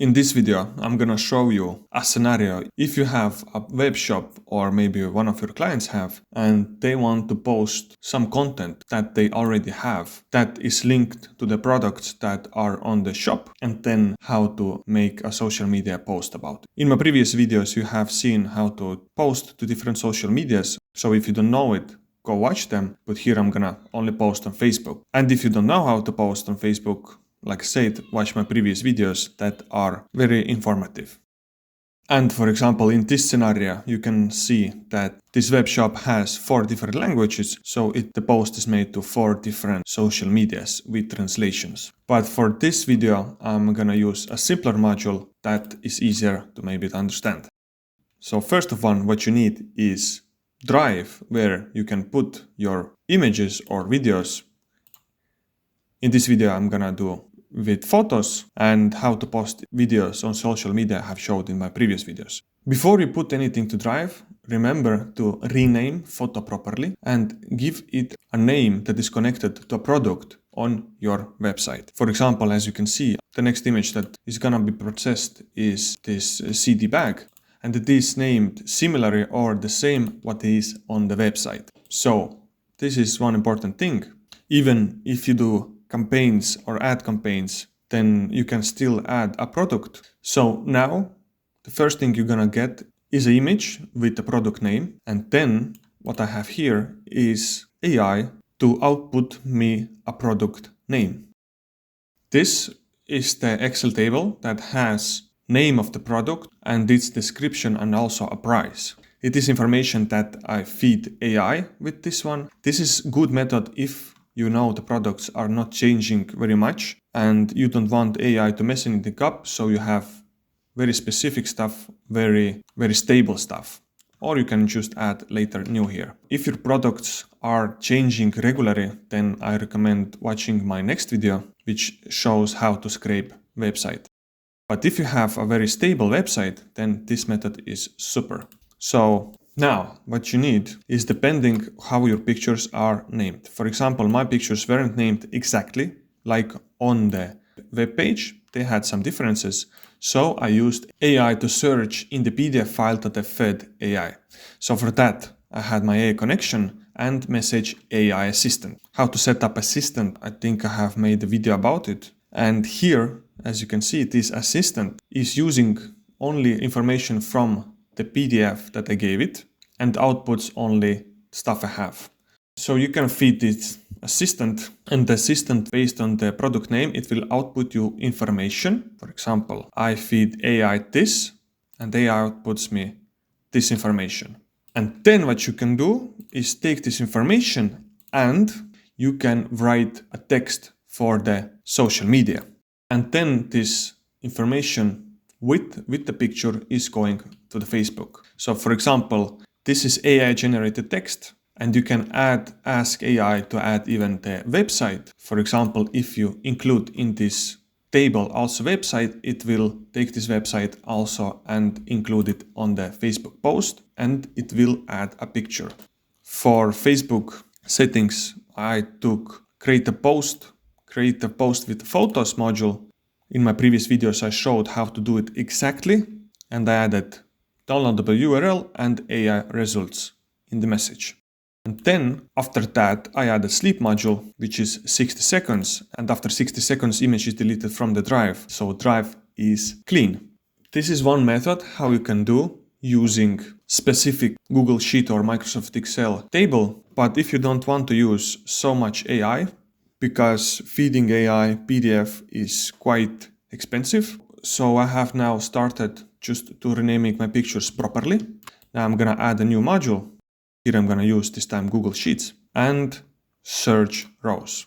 In this video, I'm gonna show you a scenario. If you have a web shop or maybe one of your clients have, and they want to post some content that they already have that is linked to the products that are on the shop, and then how to make a social media post about it. In my previous videos, you have seen how to post to different social medias. So if you don't know it, go watch them. But here I'm gonna only post on Facebook. And if you don't know how to post on Facebook, like I said, watch my previous videos that are very informative. And for example, in this scenario, you can see that this web shop has 4 different languages, so the post is made to 4 different social medias with translations. But for this video, I'm gonna use a simpler module that is easier to maybe understand. So first of all, what you need is Drive, where you can put your images or videos. In this video, I'm gonna do with photos, and how to post videos on social media I have showed in my previous videos. Before you put anything to Drive, remember to rename photo properly and give it a name that is connected to a product on your website. For example, as you can see, the next image that is gonna be processed is this CD bag, and it is named similarly or the same what is on the website. So this is one important thing. Even if you do campaigns or ad campaigns, then you can still add a product. So now the first thing you're gonna get is an image with the product name, and then what I have here is AI to output me a product name. This is the Excel table that has name of the product and its description and also a price. It is information that I feed AI with this one. This is good method if you know the products are not changing very much and you don't want AI to mess anything up, so you have very specific stuff, very stable stuff. Or you can just add later new here. If your products are changing regularly, then I recommend watching my next video, which shows how to scrape website. But if you have a very stable website, then this method is super. So now, what you need is depending how your pictures are named. For example, my pictures weren't named exactly like on the web page. They had some differences. So I used AI to search in the PDF file that I fed AI. So for that, I had my AI connection and message AI assistant. How to set up assistant, I think I have made a video about it. And here, as you can see, this assistant is using only information from the PDF that I gave it and outputs only stuff I have. So you can feed this assistant, and the assistant, based on the product name, it will output you information. For example, I feed AI this, and AI outputs me this information. And then what you can do is take this information and you can write a text for the social media. And then this information with the picture is going to the Facebook. So for example, this is AI generated text, and you can ask AI to add even the website. For example, if you include in this table also website, it will take this website also and include it on the Facebook post, and it will add a picture. For Facebook settings, I took create a post with the photos module. In my previous videos, I showed how to do it exactly, and I added downloadable URL and AI results in the message. And then after that, I added sleep module, which is 60 seconds. And after 60 seconds, image is deleted from the drive. So drive is clean. This is one method how you can do using specific Google Sheet or Microsoft Excel table. But if you don't want to use so much AI, because feeding AI PDF is quite expensive. So I have now started just to renaming my pictures properly. Now I'm gonna add a new module. Here I'm gonna use this time Google Sheets and search rows.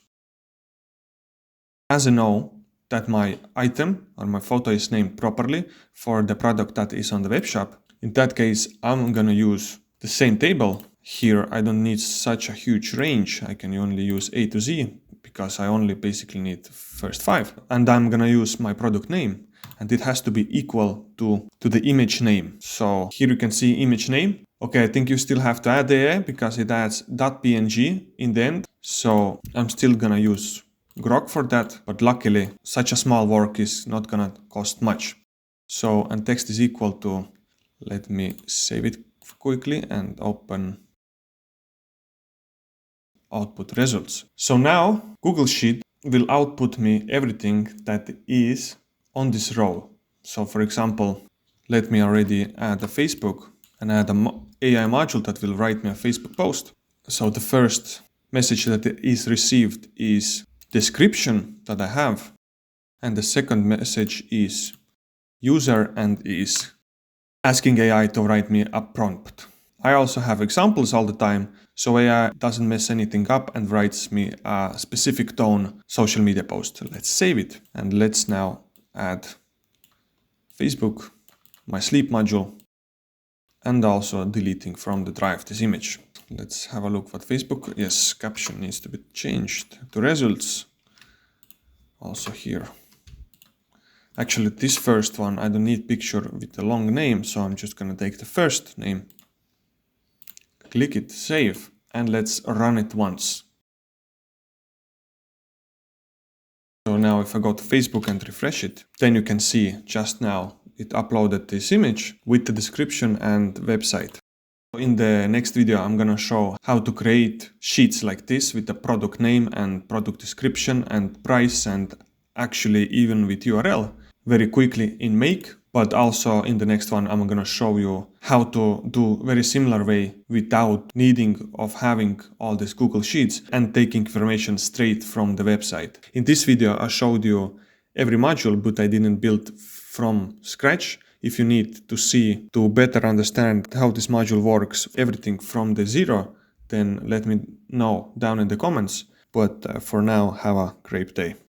As I know that my item or my photo is named properly for the product that is on the web shop, in that case, I'm gonna use the same table. Here I don't need such a huge range. I can only use A to Z because I only basically need first 5. And I'm gonna use my product name, and it has to be equal to the image name. So here you can see image name. Okay, I think you still have to add the AI because it adds .png in the end. So I'm still gonna use Grok for that, but luckily such a small work is not gonna cost much. So, and text is equal to, let me save it quickly and open output results. So now Google Sheet will output me everything that is on this row. So for example, let me already add a Facebook and add an AI module that will write me a Facebook post. So the first message that is received is description that I have. And the second message is user and is asking AI to write me a prompt. I also have examples all the time, so AI doesn't mess anything up and writes me a specific tone social media post. Let's save it and let's now add Facebook, my sleep module, and also deleting from the drive this image. Let's have a look what Facebook, yes, caption needs to be changed to results. Also here. Actually, this first one, I don't need picture with a long name, so I'm just gonna take the first name. Click it, save, and let's run it once. So now if I go to Facebook and refresh it, then you can see just now it uploaded this image with the description and website. In the next video, I'm gonna show how to create sheets like this with the product name and product description and price and actually even with URL very quickly in Make. But also in the next one, I'm gonna show you how to do very similar way without needing of having all these Google Sheets and taking information straight from the website. In this video, I showed you every module, but I didn't build from scratch. If you need to see, to better understand how this module works, everything from the zero, then let me know down in the comments. But for now, have a great day.